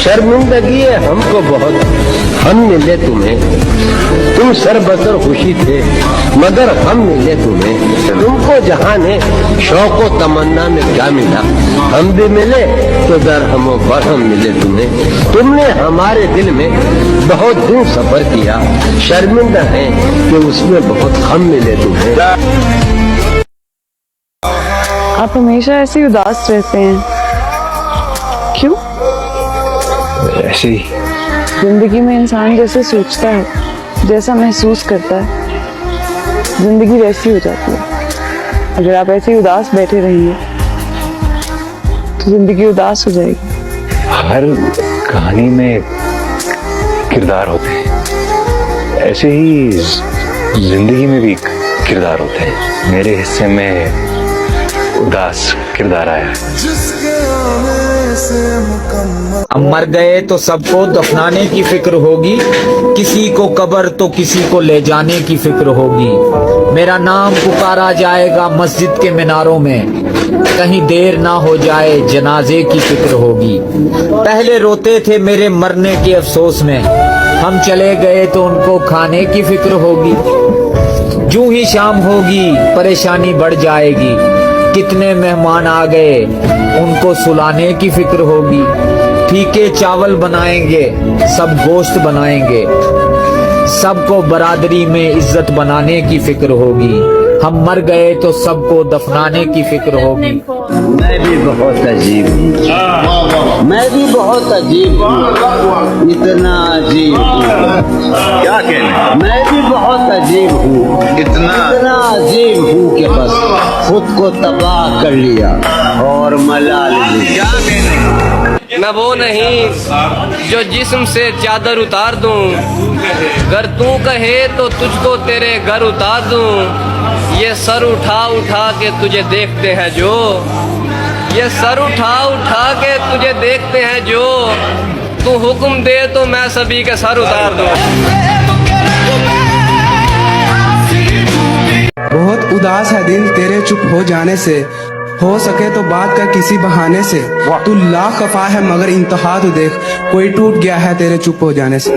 शर्मिंदगी है हमको बहुत, हम मिले तुम्हें, तुम सरबसर खुशी थे मगर हम मिले तुम्हें। तुमको जहां ने शौक व तमन्ना में क्या मिला, हम भी मिले तो दरहम व बरहम मिले तुम्हें। तुमने हमारे दिल में बहुत दिन सफर किया, शर्मिंदा है कि उसमें बहुत गम मिले तुम्हें। आप हमेशा ऐसे ही उदास रहते हैं, क्यों? ऐसे ही। जिंदगी में इंसान जैसे सोचता है, जैसा महसूस करता है, जिंदगी वैसी हो जाती है। अगर आप ऐसे ही उदास बैठे रहेंगे तो जिंदगी उदास हो जाएगी। हर कहानी में किरदार होते हैं, ऐसे ही जिंदगी में भी किरदार होते हैं। मेरे हिस्से में उदास किरदार आया है। हम मर गए तो सबको दफनाने की फिक्र होगी, किसी को कब्र तो किसी को ले जाने की फिक्र होगी। मेरा नाम पुकारा जाएगा मस्जिद के मीनारों में, कहीं देर ना हो जाए जनाजे की फिक्र होगी। पहले रोते थे मेरे मरने के अफसोस में, हम चले गए तो उनको खाने की फिक्र होगी। जूं ही शाम होगी परेशानी बढ़ जाएगी, कितने मेहमान आ गए उनको सुलाने की फिक्र होगी। फीके चावल बनाएंगे सब गोश्त बनाएंगे, सबको बरादरी में इज्जत बनाने की फिक्र होगी। हम मर गए तो सबको दफनाने की फिक्र होगी। मैं भी बहुत अजीब हूँ, मैं भी बहुत अजीब हूँ, इतना अजीब हूँ। क्या कहना? मैं भी बहुत अजीब हूँ, इतना अजीब हूँ कि बस खुद को तबाह कर लिया और मलाल ली। मैं वो नहीं जो जिस्म से चादर उतार दूं, अगर तू कहे तो तुझको तेरे घर उतार दूं। ये सर उठा उठा के तुझे देखते हैं जो, ये सर उठा उठा के तुझे देखते हैं जो, तू हुक्म दे तो मैं सभी के सर उतार दूं। बहुत उदास है दिल तेरे चुप हो जाने से, हो सके तो बात कर किसी बहाने से। तू लाख खफा है मगर इंतहा तो देख, कोई टूट गया है तेरे चुप हो जाने से।